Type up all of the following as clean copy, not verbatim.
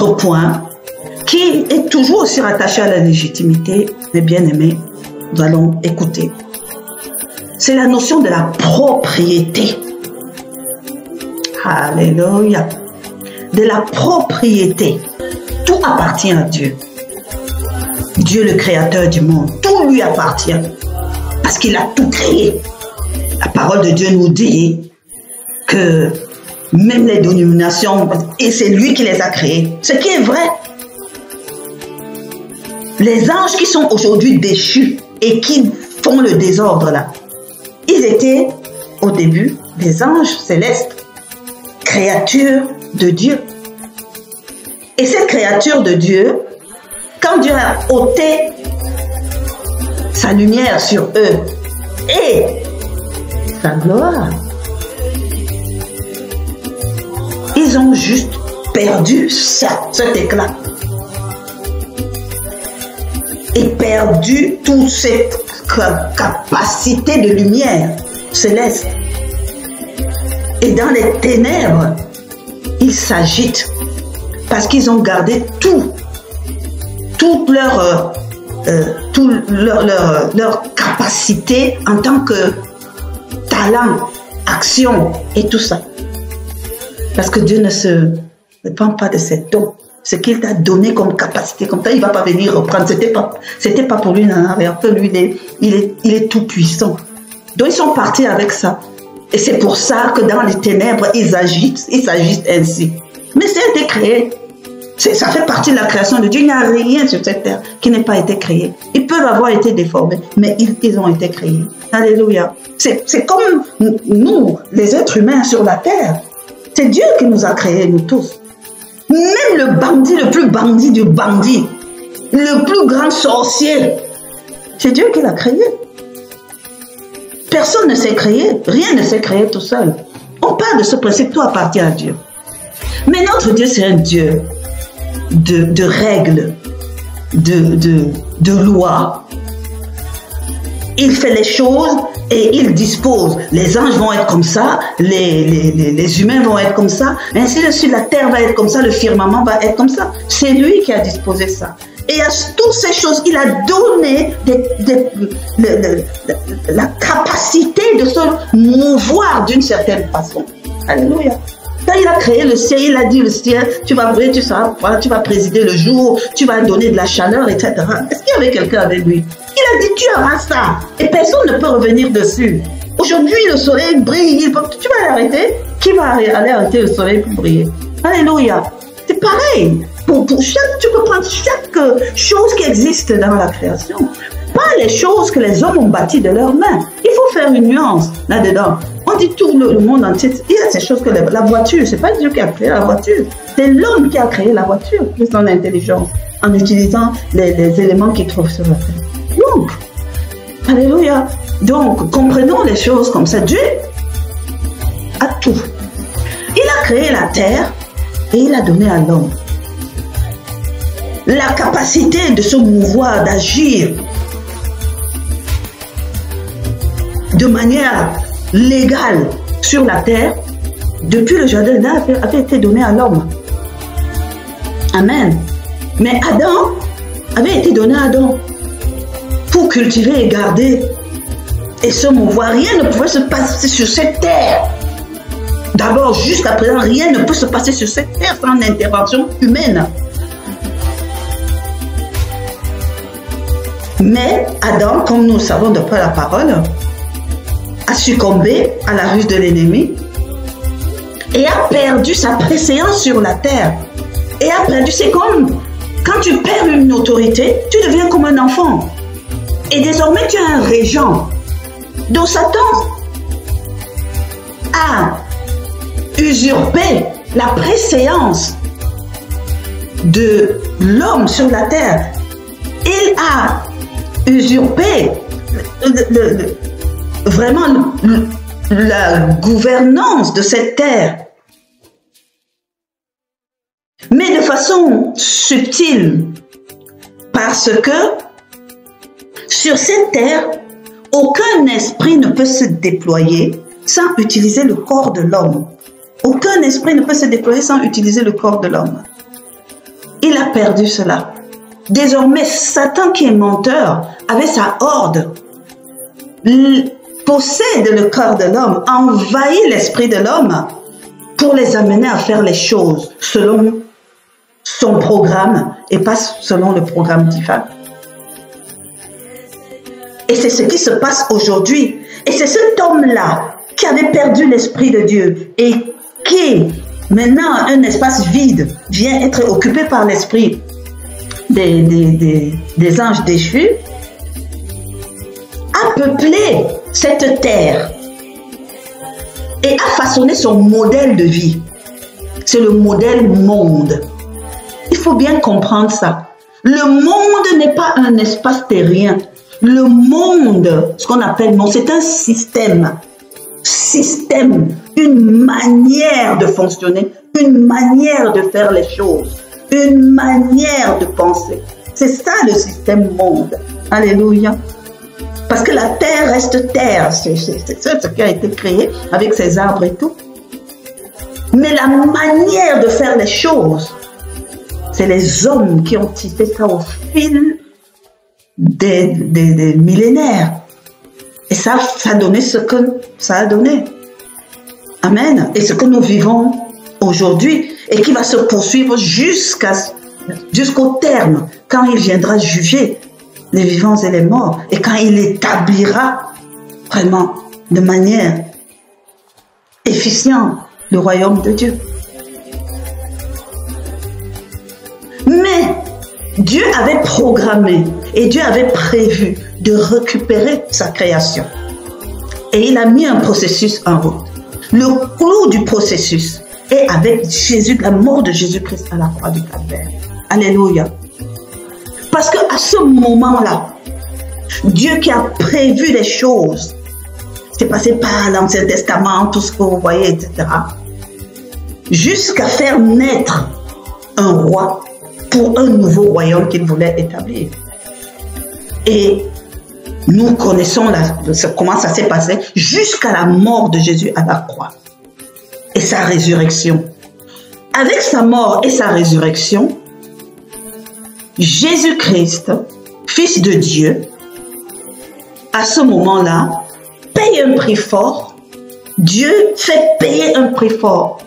autre point qui est toujours aussi rattaché à la légitimité, mes bien-aimés, nous allons écouter. C'est la notion de la propriété. Alléluia. De la propriété. Tout appartient à Dieu. Dieu, le créateur du monde. Tout lui appartient. Parce qu'il a tout créé. La parole de Dieu nous dit que même les dénominations, et c'est lui qui les a créées. Ce qui est vrai. Les anges qui sont aujourd'hui déchus et qui font le désordre là, ils étaient au début des anges célestes, créatures de Dieu. Et cette créature de Dieu, quand Dieu a ôté sa lumière sur eux et sa gloire, ils ont juste perdu cet éclat. Et perdu toute cette capacité de lumière céleste. Et dans les ténèbres, ils s'agitent parce qu'ils ont gardé toute leur capacité en tant que talent, action et tout ça. Parce que Dieu ne se dépend pas de ses dons. Ce qu'il t'a donné comme capacité, comme ça, il ne va pas venir reprendre. C'était pas pour lui, un peu lui, il est tout puissant. Donc ils sont partis avec ça. Et c'est pour ça que dans les ténèbres, ils s'agitent ainsi. Mais ça a été créé. Ça fait partie de la création de Dieu. Il n'y a rien sur cette terre qui n'ait pas été créé. Ils peuvent avoir été déformés, mais ils ont été créés. Alléluia. C'est comme nous, les êtres humains sur la terre. C'est Dieu qui nous a créés, nous tous. Même le bandit, le plus bandit du bandit, le plus grand sorcier, c'est Dieu qui l'a créé. Personne ne s'est créé, rien ne s'est créé tout seul. On parle de ce principe, tout appartient à Dieu. Mais notre Dieu, c'est un Dieu de règles, de lois. Il fait les choses et il dispose. Les anges vont être comme ça, les humains vont être comme ça, ainsi de suite, la terre va être comme ça, le firmament va être comme ça. C'est lui qui a disposé ça. Et à toutes ces choses, il a donné la capacité de se mouvoir d'une certaine façon. Alléluia. Quand il a créé le ciel, il a dit le ciel, tu vas briller, tu vas présider le jour, tu vas donner de la chaleur, etc. Est-ce qu'il y avait quelqu'un avec lui? Il a dit, tu auras ça. Et personne ne peut revenir dessus. Aujourd'hui, le soleil brille. Tu vas l'arrêter? Qui va aller arrêter le soleil pour briller? Alléluia. C'est pareil. Tu peux prendre chaque chose qui existe dans la création. Pas les choses que les hommes ont bâties de leurs mains. Il faut faire une nuance là-dedans. On dit tout le monde entier. Il y a ces choses que la voiture, c'est pas Dieu qui a créé la voiture. C'est l'homme qui a créé la voiture de son intelligence en utilisant les éléments qu'il trouve sur la terre. Donc, alléluia. Donc, comprenons les choses comme ça. Dieu a tout. Il a créé la terre et il a donné à l'homme la capacité de se mouvoir, d'agir de manière légale sur la terre. Depuis le jardin d'Éden avait été donné à l'homme. Amen. Mais Adam avait été donné à Adam pour cultiver et garder et se mouvoir. Rien ne pouvait se passer sur cette terre. D'abord, jusqu'à présent, rien ne peut se passer sur cette terre sans intervention humaine. Mais Adam, comme nous le savons d'après la parole, a succombé à la ruse de l'ennemi et a perdu sa préséance sur la terre. Et a perdu, c'est comme quand tu perds une autorité, tu deviens comme un enfant. Et désormais, tu es un régent. Donc Satan a usurpé la préséance de l'homme sur la terre. Il a usurpé vraiment la gouvernance de cette terre. Mais de façon subtile, parce que sur cette terre, aucun esprit ne peut se déployer sans utiliser le corps de l'homme. Aucun esprit ne peut se déployer sans utiliser le corps de l'homme. Il a perdu cela. Désormais, Satan, qui est menteur, avec sa horde, possède le cœur de l'homme, envahit l'esprit de l'homme pour les amener à faire les choses selon son programme et pas selon le programme divin. Et c'est ce qui se passe aujourd'hui. Et c'est cet homme-là qui avait perdu l'esprit de Dieu et qui, maintenant, un espace vide, vient être occupé par l'esprit des anges déchus, a peuplé cette terre et a façonné son modèle de vie. C'est le modèle monde. Il faut bien comprendre ça. Le monde n'est pas un espace terrien. Le monde, ce qu'on appelle monde, c'est un système. Système, une manière de fonctionner, une manière de faire les choses, une manière de penser. C'est ça le système monde. Alléluia. Parce que la terre reste terre. C'est ce qui a été créé avec ses arbres et tout. Mais la manière de faire les choses, c'est les hommes qui ont tissé ça au fil des millénaires. Et ça a donné ce que ça a donné. Amen. Et ce que nous vivons aujourd'hui et qui va se poursuivre jusqu'au terme, quand il viendra juger les vivants et les morts et quand il établira vraiment de manière efficiente le royaume de Dieu. Mais Dieu avait programmé et Dieu avait prévu de récupérer sa création. Et il a mis un processus en route. Le clou du processus est avec Jésus, la mort de Jésus-Christ à la croix du Calvaire. Alléluia. Parce qu'à ce moment-là, Dieu qui a prévu les choses, c'est passé par l'Ancien Testament, tout ce que vous voyez, etc., jusqu'à faire naître un roi pour un nouveau royaume qu'il voulait établir. Et nous connaissons comment ça s'est passé jusqu'à la mort de Jésus à la croix et sa résurrection. Avec sa mort et sa résurrection, Jésus-Christ, Fils de Dieu, à ce moment-là, paye un prix fort. Dieu fait payer un prix fort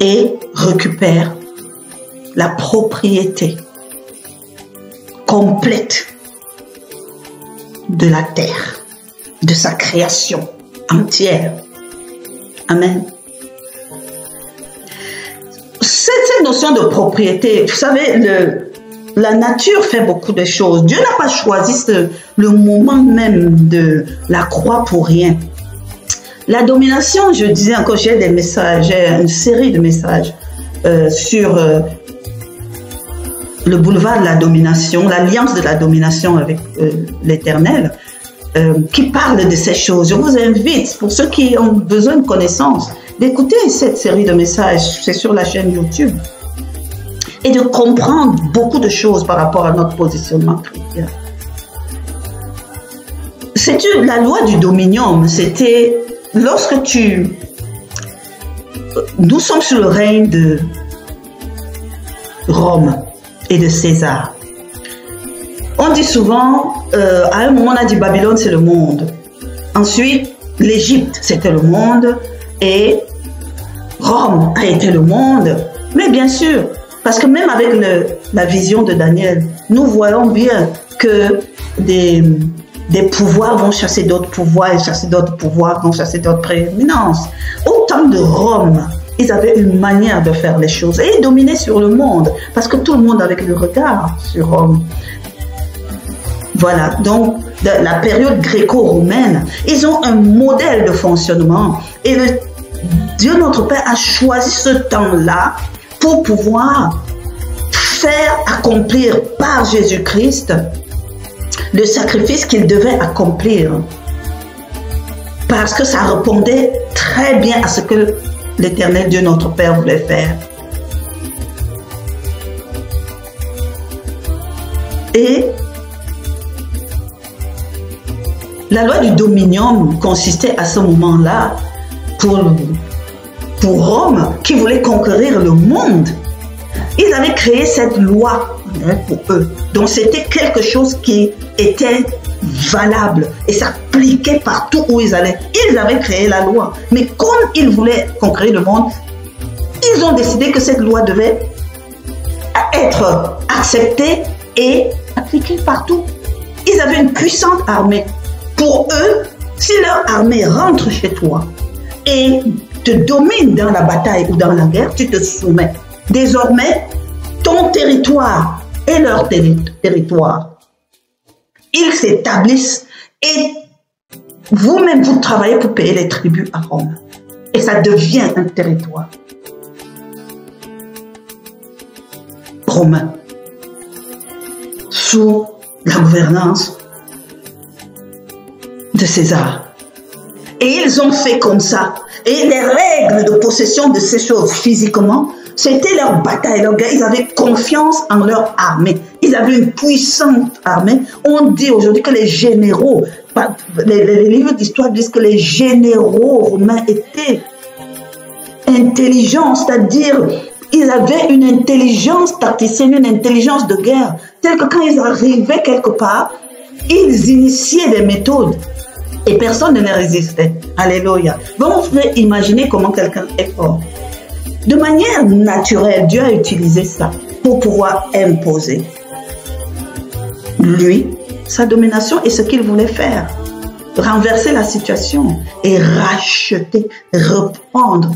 et récupère la propriété complète de la terre, de sa création entière. Amen. Cette notion de propriété, vous savez, la nature fait beaucoup de choses. Dieu n'a pas choisi le moment même de la croix pour rien. La domination, je disais encore, j'ai des messages, j'ai une série de messages sur le boulevard de la domination, l'alliance de la domination avec l'Éternel, qui parle de ces choses. Je vous invite, pour ceux qui ont besoin de connaissances, d'écouter cette série de messages, c'est sur la chaîne YouTube, et de comprendre beaucoup de choses par rapport à notre positionnement chrétien. La loi du dominium, c'était lorsque nous sommes sous le règne de Rome et de César. On dit souvent, à un moment on a dit Babylone c'est le monde. Ensuite, l'Égypte c'était le monde et Rome a été le monde. Mais bien sûr, parce que même avec la vision de Daniel, nous voyons bien que des pouvoirs vont chasser d'autres pouvoirs et chasser d'autres pouvoirs vont chasser d'autres prééminences. Au temps de Rome, ils avaient une manière de faire les choses et ils dominaient sur le monde parce que tout le monde avait le regard sur Rome. Voilà, donc la période gréco-romaine, ils ont un modèle de fonctionnement et Dieu notre Père a choisi ce temps-là pour pouvoir faire accomplir par Jésus-Christ le sacrifice qu'il devait accomplir. Parce que ça répondait très bien à ce que l'Éternel Dieu notre Père voulait faire. Et la loi du dominium consistait à ce moment-là pour Rome qui voulait conquérir le monde Ils avaient créé cette loi pour eux. Donc c'était quelque chose qui était valable et s'appliquait partout où ils allaient. Ils avaient créé la loi. Mais comme ils voulaient conquérir le monde, ils ont décidé que cette loi devait être acceptée et appliquée partout. Ils avaient une puissante armée. Pour eux, si leur armée rentre chez toi et te domine dans la bataille ou dans la guerre, tu te soumets. Désormais, ton territoire et leur territoire, ils s'établissent et vous-même, vous travaillez pour payer les tributs à Rome. Et ça devient un territoire romain sous la gouvernance de César. Et ils ont fait comme ça. Et les règles de possession de ces choses physiquement, c'était leur bataille, leur guerre. Ils avaient confiance en leur armée. Ils avaient une puissante armée. On dit aujourd'hui que les généraux, les livres d'histoire disent que les généraux romains étaient intelligents, c'est-à-dire ils avaient une intelligence tacticienne, une intelligence de guerre, telle que quand ils arrivaient quelque part, ils initiaient des méthodes et personne ne les résistait. Alléluia. Donc on peut imaginer comment quelqu'un est fort. De manière naturelle, Dieu a utilisé ça pour pouvoir imposer lui, sa domination et ce qu'il voulait faire. Renverser la situation et racheter, reprendre,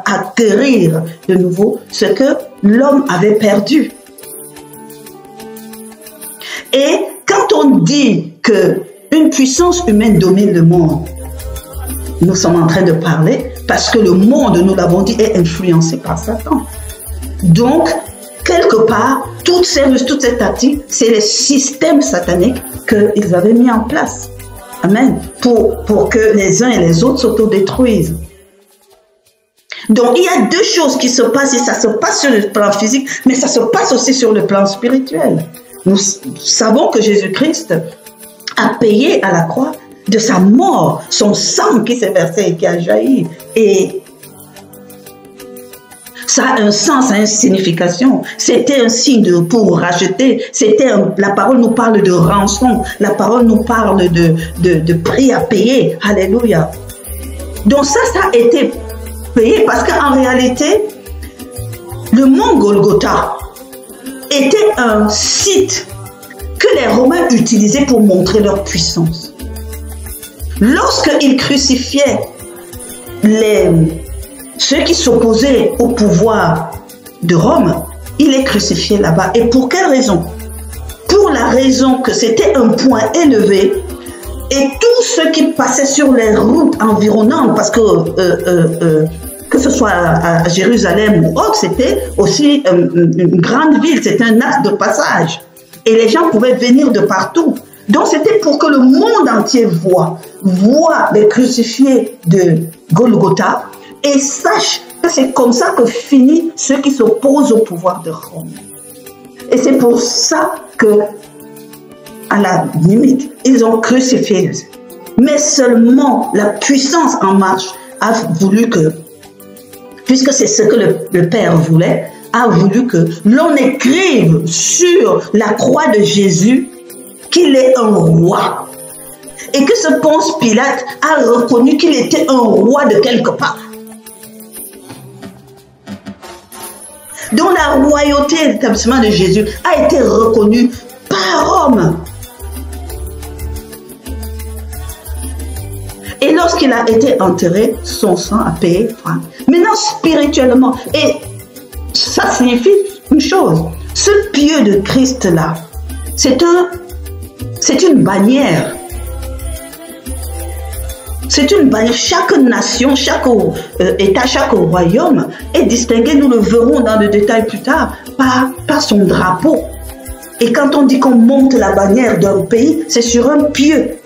acquérir de nouveau ce que l'homme avait perdu. Et quand on dit qu'une puissance humaine domine le monde, nous sommes en train de parler parce que le monde, nous l'avons dit, est influencé par Satan. Donc, quelque part, toute cette tactique, c'est les systèmes sataniques qu'ils avaient mis en place. Amen. Pour que les uns et les autres s'autodétruisent. Donc, il y a deux choses qui se passent, et ça se passe sur le plan physique, mais ça se passe aussi sur le plan spirituel. Nous savons que Jésus-Christ a payé à la croix de sa mort, son sang qui s'est versé et qui a jailli. Et ça a un sens, ça a une signification. C'était un signe pour racheter. La parole nous parle de rançon. La parole nous parle de prix à payer. Alléluia. Donc ça a été payé parce qu'en réalité, le mont Golgotha était un site que les Romains utilisaient pour montrer leur puissance. Lorsqu'ils crucifiaient ceux qui s'opposaient au pouvoir de Rome, il les crucifiait là-bas. Et pour quelle raison? Pour la raison que c'était un point élevé et tous ceux qui passaient sur les routes environnantes, parce que ce soit à Jérusalem ou autre, c'était aussi une grande ville, c'était un axe de passage. Et les gens pouvaient venir de partout. Donc c'était pour que le monde entier voit les crucifiés de Golgotha et sache que c'est comme ça que finissent ceux qui s'opposent au pouvoir de Rome. Et c'est pour ça que, à la limite, ils ont crucifié. Mais seulement la puissance en marche a voulu que, puisque c'est ce que le Père voulait, a voulu que l'on écrive sur la croix de Jésus qu'il est un roi. Et que ce Ponce Pilate a reconnu qu'il était un roi de quelque part. Donc la royauté et l'établissement de Jésus a été reconnue par Rome. Et lorsqu'il a été enterré, son sang a payé. Maintenant, spirituellement, et ça signifie une chose, ce pieu de Christ-là, c'est une bannière. C'est une bannière. Chaque nation, chaque État, chaque royaume est distingué, nous le verrons dans le détail plus tard, par son drapeau. Et quand on dit qu'on monte la bannière d'un pays, c'est sur un pieu.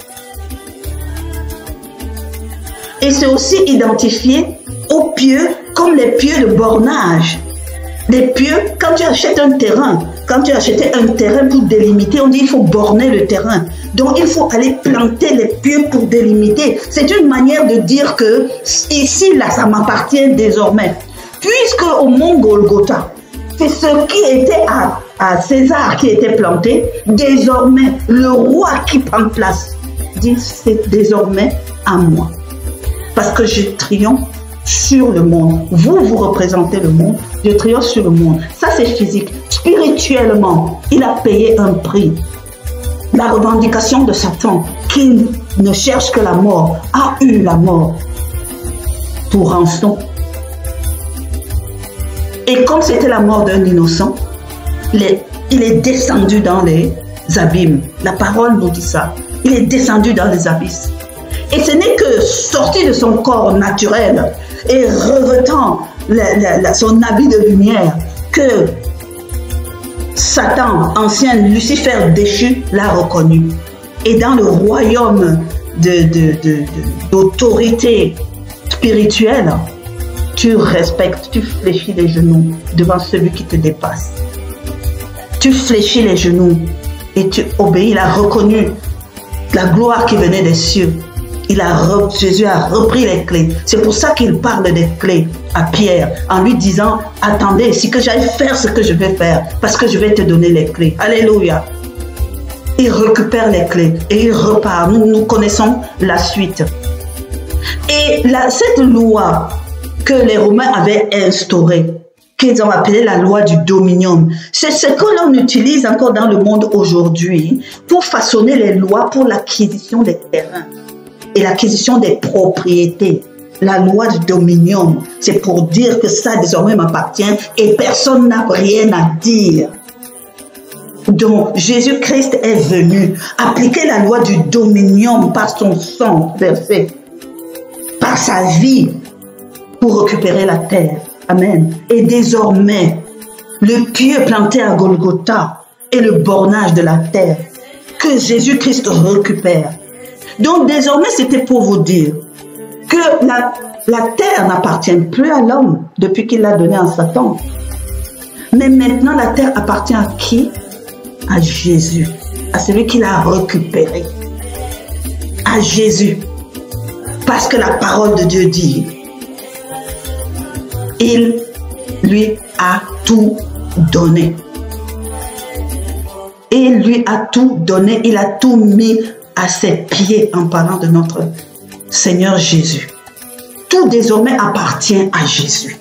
Et c'est aussi identifié aux pieux comme les pieux de bornage. Les pieux, quand tu achètes un terrain, quand tu achetais un terrain pour délimiter, on dit qu'il faut borner le terrain. Donc il faut aller planter les pieux pour délimiter. C'est une manière de dire que ici, là, ça m'appartient désormais. Puisque au mont Golgotha, c'est ce qui était à César qui était planté. Désormais, le roi qui prend place dit, c'est désormais à moi. Parce que je triomphe sur le monde. Vous représentez le monde, je triomphe sur le monde. Ça, c'est physique. Spirituellement, il a payé un prix. La revendication de Satan, qui ne cherche que la mort, a eu la mort pour rançon. Et comme c'était la mort d'un innocent, il est descendu dans les abîmes. La parole nous dit ça. Il est descendu dans les abysses. Et ce n'est que sorti de son corps naturel et revêtant son habit de lumière que Satan, ancien Lucifer déchu, l'a reconnu. Et dans le royaume d'autorité spirituelle, tu respectes, tu fléchis les genoux devant celui qui te dépasse. Tu fléchis les genoux et tu obéis. Il a reconnu la gloire qui venait des cieux. Jésus a repris les clés. C'est pour ça qu'il parle des clés à Pierre en lui disant, attendez, si que j'aille faire ce que je vais faire, parce que je vais te donner les clés. Alléluia. Il récupère les clés et il repart. Nous connaissons la suite. Et cette loi que les Romains avaient instaurée, qu'ils ont appelée la loi du dominium, c'est ce que l'on utilise encore dans le monde aujourd'hui pour façonner les lois pour l'acquisition des terrains et l'acquisition des propriétés. La loi du dominium, c'est pour dire que ça désormais m'appartient et personne n'a rien à dire. Donc, Jésus-Christ est venu appliquer la loi du dominium par son sang versé, par sa vie, pour récupérer la terre. Amen. Et désormais, le pieu planté à Golgotha est le bornage de la terre que Jésus-Christ récupère. Donc, désormais, c'était pour vous dire que la terre n'appartient plus à l'homme depuis qu'il l'a donnée à Satan. Mais maintenant, la terre appartient à qui? À Jésus, à celui qui l'a récupéré. À Jésus. Parce que la parole de Dieu dit, il lui a tout donné. Il lui a tout donné, il a tout mis à ses pieds en parlant de notre Seigneur Jésus. Tout désormais appartient à Jésus.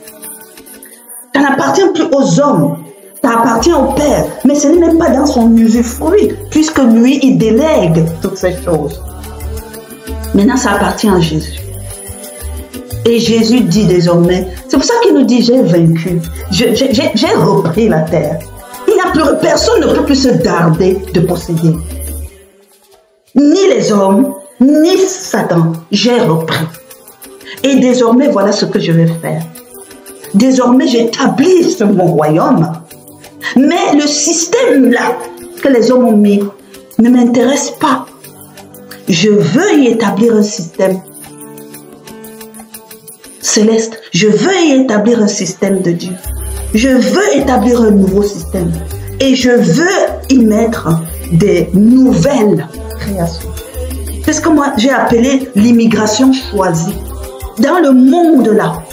Ça n'appartient plus aux hommes, ça appartient au Père, mais ce n'est même pas dans son usufruit, puisque lui, il délègue toutes ces choses. Maintenant, ça appartient à Jésus. Et Jésus dit désormais, c'est pour ça qu'il nous dit, j'ai vaincu, j'ai repris la terre. Personne ne peut plus se darder de posséder. Ni les hommes, ni Satan, j'ai repris. Et désormais, voilà ce que je vais faire. Désormais, j'établis mon royaume. Mais le système là que les hommes ont mis ne m'intéresse pas. Je veux y établir un système céleste. Je veux y établir un système de Dieu. Je veux établir un nouveau système. Et je veux y mettre des nouvelles créations. C'est ce que moi j'ai appelé l'immigration choisie. Dans le monde là,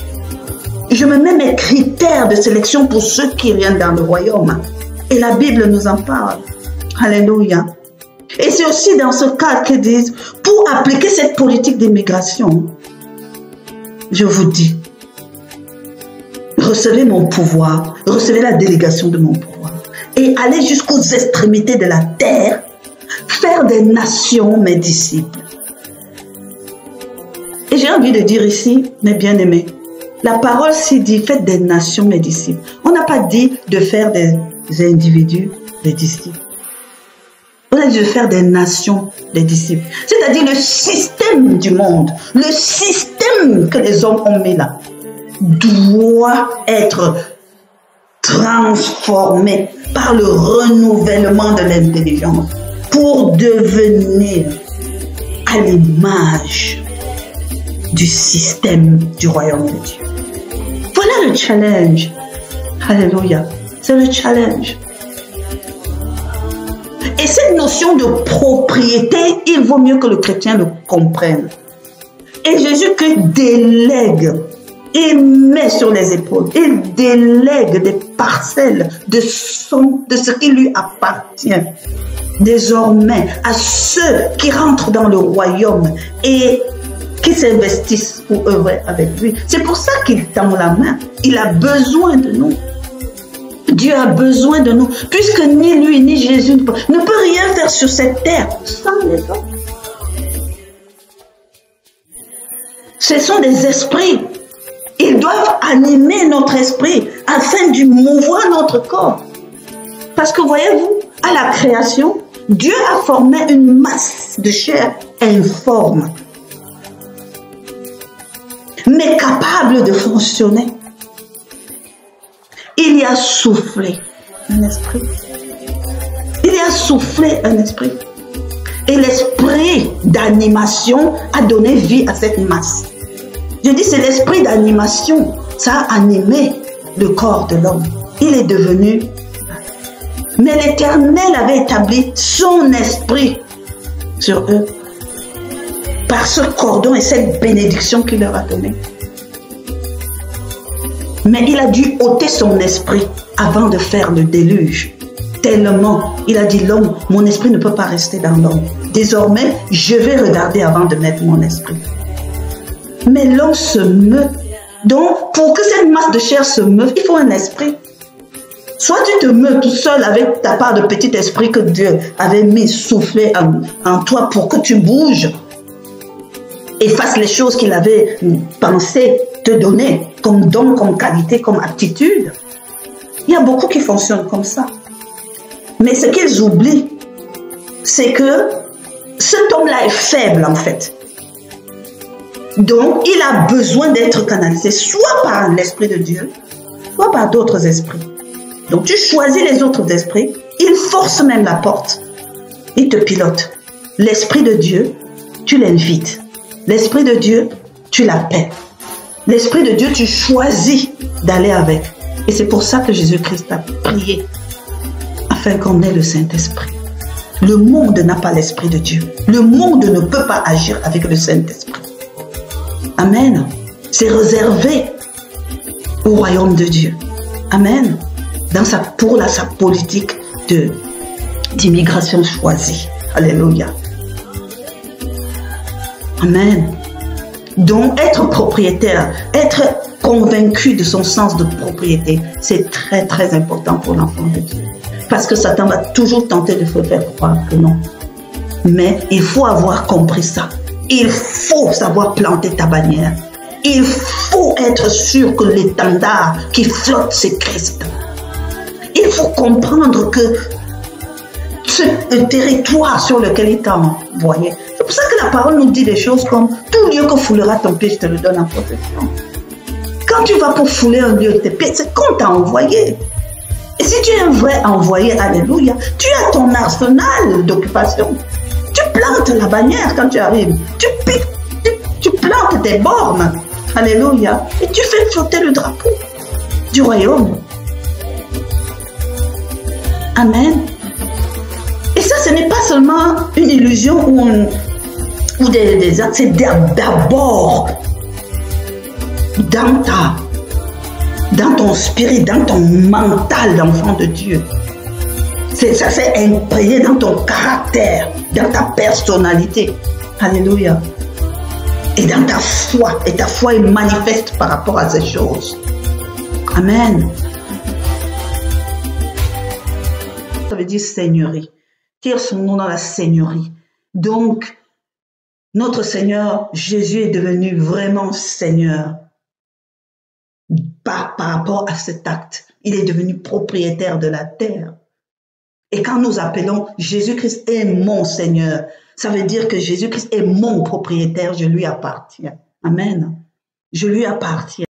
je me mets mes critères de sélection pour ceux qui viennent dans le royaume. Et la Bible nous en parle. Alléluia. Et c'est aussi dans ce cadre qu'ils disent, pour appliquer cette politique d'immigration, je vous dis, recevez mon pouvoir, recevez la délégation de mon pouvoir et allez jusqu'aux extrémités de la terre, faire des nations mes disciples. Et j'ai envie de dire ici, mes bien-aimés, la parole s'y dit, faites des nations mes disciples. On n'a pas dit de faire des individus des disciples. On a dit de faire des nations des disciples. C'est-à-dire le système du monde, le système que les hommes ont mis là, doit être transformé par le renouvellement de l'intelligence pour devenir à l'image du système du royaume de Dieu. Voilà le challenge. Alléluia. C'est le challenge. Et cette notion de propriété, il vaut mieux que le chrétien le comprenne. Et Jésus-Christ délègue Il met sur les épaules, il délègue des parcelles de ce qui lui appartient. Désormais, à ceux qui rentrent dans le royaume et qui s'investissent pour œuvrer avec lui. C'est pour ça qu'il tend la main. Il a besoin de nous. Dieu a besoin de nous, puisque ni lui ni Jésus ne peut rien faire sur cette terre sans les autres. Ce sont des esprits. Ils doivent animer notre esprit afin de mouvoir notre corps. Parce que voyez-vous, à la création, Dieu a formé une masse de chair informe, mais capable de fonctionner. Il y a soufflé un esprit. Il y a soufflé un esprit. Et l'esprit d'animation a donné vie à cette masse. Je dis, c'est l'esprit d'animation. Ça a animé le corps de l'homme. Il est devenu. Mais l'Éternel avait établi son esprit sur eux par ce cordon et cette bénédiction qu'il leur a donnée. Mais il a dû ôter son esprit avant de faire le déluge. Tellement, il a dit, l'homme, mon esprit ne peut pas rester dans l'homme. Désormais, je vais regarder avant de mettre mon esprit. Mais l'homme se meut. Donc, pour que cette masse de chair se meuve, il faut un esprit. Soit tu te meus tout seul avec ta part de petit esprit que Dieu avait mis soufflé en toi pour que tu bouges et fasses les choses qu'il avait pensé te donner comme don, comme qualité, comme aptitude. Il y a beaucoup qui fonctionnent comme ça. Mais ce qu'ils oublient, c'est que cet homme-là est faible en fait. Donc, il a besoin d'être canalisé soit par l'Esprit de Dieu, soit par d'autres esprits. Donc, tu choisis les autres esprits, ils forcent même la porte, ils te pilotent. L'Esprit de Dieu, tu l'invites. L'Esprit de Dieu, tu l'appelles. L'Esprit de Dieu, tu choisis d'aller avec. Et c'est pour ça que Jésus-Christ a prié, afin qu'on ait le Saint-Esprit. Le monde n'a pas l'Esprit de Dieu. Le monde ne peut pas agir avec le Saint-Esprit. Amen. C'est réservé au royaume de Dieu. Amen. Pour sa politique d'immigration choisie. Alléluia. Amen. Donc, être propriétaire, être convaincu de son sens de propriété, c'est très, très important pour l'enfant de Dieu. Parce que Satan va toujours tenter de faire croire que non. Mais il faut avoir compris ça. Il faut savoir planter ta bannière. Il faut être sûr que l'étendard qui flotte, c'est Christ. Il faut comprendre que ce territoire sur lequel il t'a envoyé, c'est pour ça que la parole nous dit des choses comme « Tout lieu que foulera ton pied, je te le donne en protection ». Quand tu vas pour fouler un lieu de tes pieds, c'est qu'on t'a envoyé. Et si tu es un vrai envoyé, alléluia, tu as ton arsenal d'occupation. Tu plantes la bannière quand tu arrives. Tu plantes tes bornes. Alléluia. Et tu fais flotter le drapeau du royaume. Amen. Et ça, ce n'est pas seulement une illusion ou des actes. C'est d'abord dans ton spirit, dans ton mental d'enfant de Dieu. Ça s'est imprégné dans ton caractère, dans ta personnalité. Alléluia. Et dans ta foi. Et ta foi est manifeste par rapport à ces choses. Amen. Ça veut dire seigneurie. Tire son nom dans la seigneurie. Donc, notre Seigneur, Jésus est devenu vraiment Seigneur. Par rapport à cet acte. Il est devenu propriétaire de la terre. Et quand nous appelons Jésus-Christ est mon Seigneur, ça veut dire que Jésus-Christ est mon propriétaire, je lui appartiens. Amen. Je lui appartiens.